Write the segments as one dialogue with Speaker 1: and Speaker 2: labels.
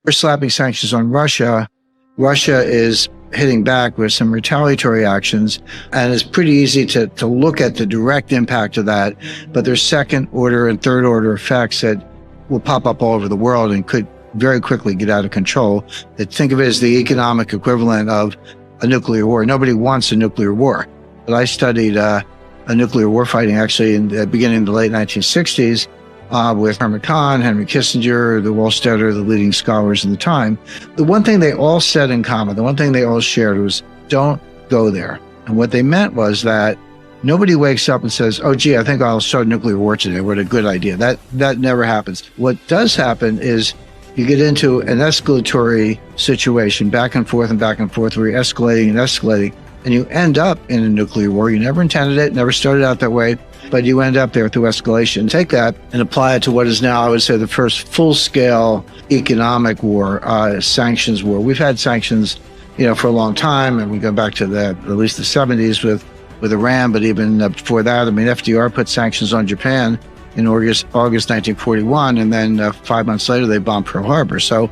Speaker 1: we're slapping sanctions on Russia. Russia is hitting back with some retaliatory actions, and it's pretty easy to look at the direct impact of that, but there's second order and third order effects that will pop up all over the world and could very quickly get out of control. Think of it as the economic equivalent of a nuclear war. Nobody wants a nuclear war, but I studied a nuclear war fighting actually in the beginning of the late 1960s with Herman Kahn, Henry Kissinger, the Wallstetter, the leading scholars in the time. The one thing they all said in common, the one thing they all shared was, don't go there. And what they meant was that nobody wakes up and says, oh, gee, I think I'll start a nuclear war today. What a good idea. That never happens. What does happen is you get into an escalatory situation, back and forth, where you're escalating and escalating, and you end up in a nuclear war. You never intended it, never started out that way, but you end up there through escalation. Take that and apply it to what is now, I would say, the first full-scale economic war, sanctions war. We've had sanctions, for a long time, and we go back to at least the 70s with Iran, but even before that, FDR put sanctions on Japan in August 1941, and then 5 months later, they bombed Pearl Harbor. So,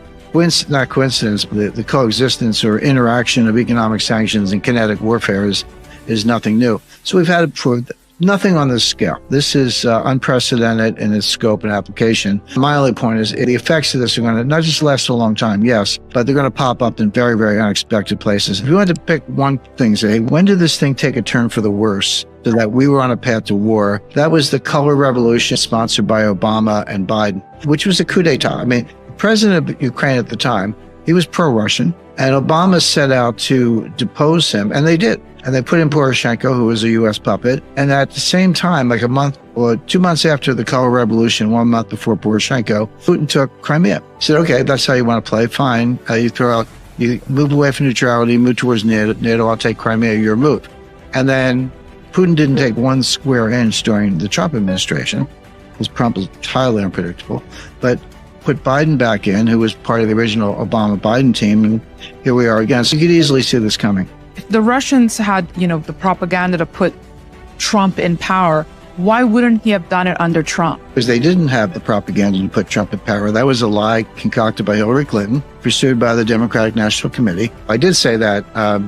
Speaker 1: not coincidence, but the coexistence or interaction of economic sanctions and kinetic warfare is nothing new. So we've had it for nothing on this scale. This is unprecedented in its scope and application. My only point is the effects of this are going to not just last a long time, yes, but they're going to pop up in very, very unexpected places. If you had to pick one thing, say, when did this thing take a turn for the worse so that we were on a path to war? That was the color revolution sponsored by Obama and Biden, which was a coup d'etat. The president of Ukraine at the time, he was pro-Russian, and Obama set out to depose him, and they did. And they put in Poroshenko, who was a U.S. puppet. And at the same time, like a month or 2 months after the color revolution, 1 month before Poroshenko, Putin took Crimea. He said, okay, that's how you want to play. Fine. You move away from neutrality, move towards NATO, I'll take Crimea, your move. And then Putin didn't take one square inch during the Trump administration. His Trump was entirely unpredictable. But put Biden back in, who was part of the original Obama-Biden team, and here we are again. So you could easily see this coming.
Speaker 2: If the Russians had, the propaganda to put Trump in power, why wouldn't he have done it under Trump?
Speaker 1: Because they didn't have the propaganda to put Trump in power. That was a lie concocted by Hillary Clinton, pursued by the Democratic National Committee. I did say that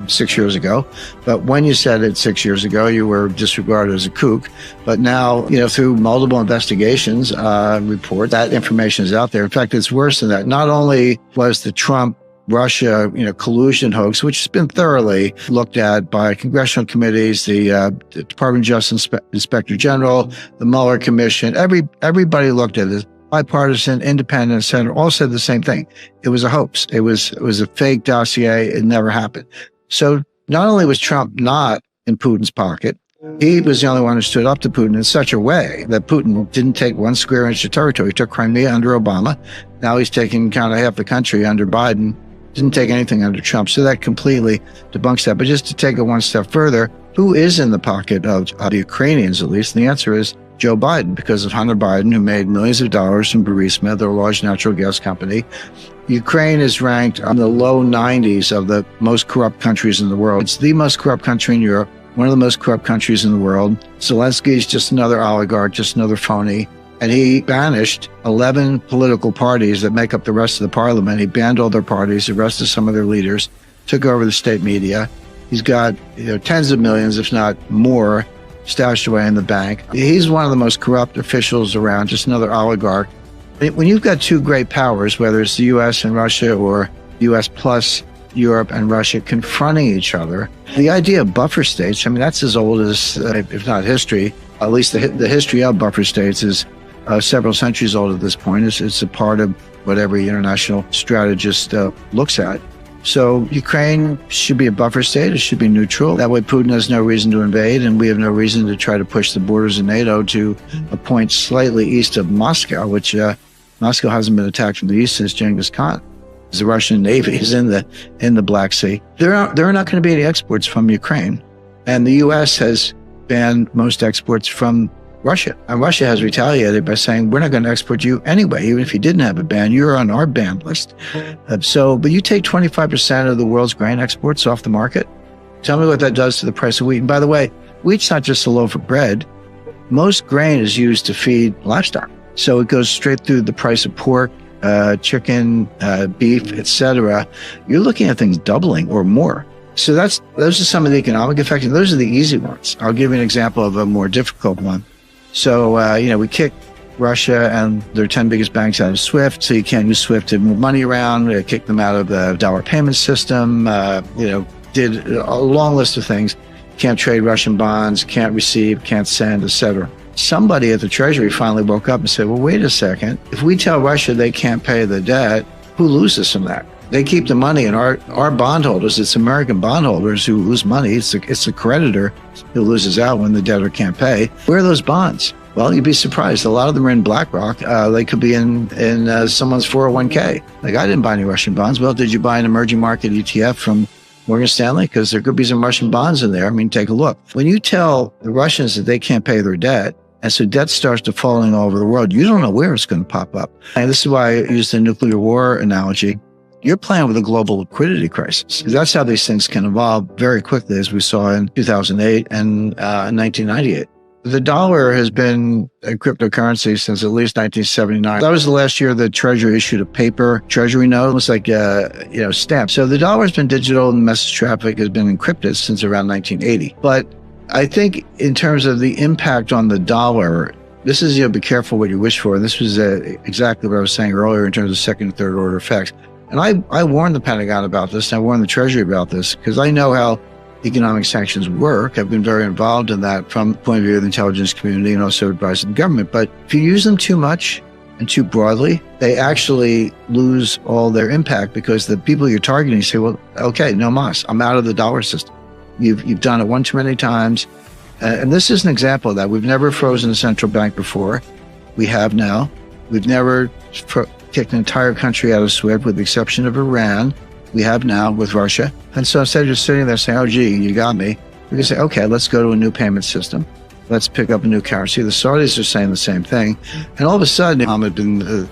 Speaker 1: 6 years ago, but when you said it 6 years ago, you were disregarded as a kook. But now, through multiple investigations, report, that information is out there. In fact, it's worse than that. Not only was the Trump Russia, collusion hoax, which has been thoroughly looked at by congressional committees, the Department of Justice Inspector General, the Mueller Commission. Everybody looked at it. Bipartisan, independent, Senate all said the same thing. It was a hoax. It was a fake dossier. It never happened. So not only was Trump not in Putin's pocket, he was the only one who stood up to Putin in such a way that Putin didn't take one square inch of territory. He took Crimea under Obama. Now he's taking kind of half the country under Biden. Didn't take anything under Trump. So that completely debunks that. But just to take it one step further, who is in the pocket of the Ukrainians, at least? And the answer is Joe Biden, because of Hunter Biden, who made millions of dollars from Burisma, their large natural gas company. Ukraine is ranked on the low 90s of the most corrupt countries in the world. It's the most corrupt country in Europe, one of the most corrupt countries in the world. Zelensky is just another oligarch, just another phony. And he banished 11 political parties that make up the rest of the parliament. He banned all their parties, arrested some of their leaders, took over the state media. He's got tens of millions, if not more, stashed away in the bank. He's one of the most corrupt officials around, just another oligarch. When you've got two great powers, whether it's the U.S. and Russia or U.S. plus Europe and Russia confronting each other, the idea of buffer states, that's as old as, if not history, at least the history of buffer states is several centuries old at this point. It's a part of what every international strategist looks at. So Ukraine should be a buffer state. It should be neutral. That way Putin has no reason to invade, and we have no reason to try to push the borders of NATO to a point slightly east of Moscow, which Moscow hasn't been attacked from the east since Genghis Khan. The Russian Navy is in the Black Sea. There are not going to be any exports from Ukraine, and the U.S. has banned most exports from Russia. And Russia has retaliated by saying, we're not going to export you anyway. Even if you didn't have a ban, you're on our ban list. But you take 25% of the world's grain exports off the market. Tell me what that does to the price of wheat. And by the way, wheat's not just a loaf of bread. Most grain is used to feed livestock. So it goes straight through the price of pork, chicken, beef, etc., you're looking at things doubling or more. So those are some of the economic effects, and those are the easy ones. I'll give you an example of a more difficult one. So, we kicked Russia and their 10 biggest banks out of SWIFT, so you can't use SWIFT to move money around. Kicked them out of the dollar payment system, did a long list of things. Can't trade Russian bonds, can't receive, can't send, etc. Somebody at the Treasury finally woke up and said, well, wait a second. If we tell Russia they can't pay the debt, who loses from that? They keep the money, and our bondholders, it's American bondholders who lose money. It's the creditor who loses out when the debtor can't pay. Where are those bonds? Well, you'd be surprised. A lot of them are in BlackRock. They could be in someone's 401k. Like, I didn't buy any Russian bonds. Well, did you buy an emerging market ETF from Morgan Stanley? Because there could be some Russian bonds in there. I mean, take a look. When you tell the Russians that they can't pay their debt, and so debt starts to falling all over the world, you don't know where it's going to pop up. And this is why I use the nuclear war analogy. You're playing with a global liquidity crisis. That's how these things can evolve very quickly, as we saw in 2008 and 1998. The dollar has been a cryptocurrency since at least 1979. That was the last year the Treasury issued a paper Treasury note. It was like stamp. So the dollar has been digital, and message traffic has been encrypted since around 1980. But I think in terms of the impact on the dollar, this is, be careful what you wish for. This was exactly what I was saying earlier in terms of second and third order effects. And I warned the Pentagon about this, and I warned the Treasury about this, because I know how economic sanctions work. I've been very involved in that from the point of view of the intelligence community and also advising the government. But if you use them too much and too broadly, they actually lose all their impact, because the people you're targeting say, well, okay, no mas, I'm out of the dollar system. You've done it one too many times. And this is an example of that. We've never frozen a central bank before. We have now. We've never kicked an entire country out of SWIFT, with the exception of Iran. We have now with Russia. And so instead of just sitting there saying, oh, gee, you got me, we can say, okay, let's go to a new payment system. Let's pick up a new currency. The Saudis are saying the same thing. And all of a sudden, Mohammed bin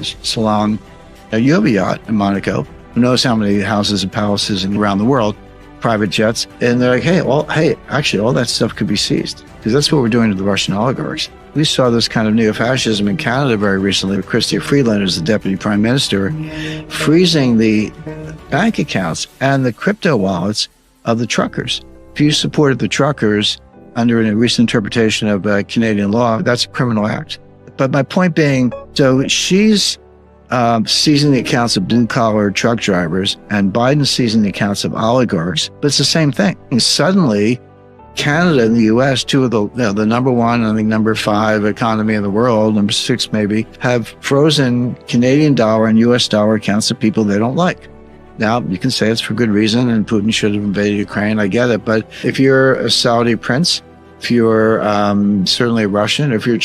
Speaker 1: Salman, you have a yacht in Monaco, who knows how many houses and palaces around the world, private jets. And they're like, actually, all that stuff could be seized. Because that's what we're doing to the Russian oligarchs. We saw this kind of neo-fascism in Canada very recently. Chrystia Freeland, who's the deputy prime minister, freezing the bank accounts and the crypto wallets of the truckers. If you supported the truckers under a recent interpretation of Canadian law, that's a criminal act. But my point being, so she's seizing the accounts of blue-collar truck drivers, and Biden's seizing the accounts of oligarchs, but it's the same thing. And suddenly, Canada and the U.S., two of the number one and I think number 5 economy in the world, number 6 maybe, have frozen Canadian dollar and U.S. dollar accounts of people they don't like. Now, you can say it's for good reason, and Putin should have invaded Ukraine. I get it. But if you're a Saudi prince, if you're certainly a Russian, if you're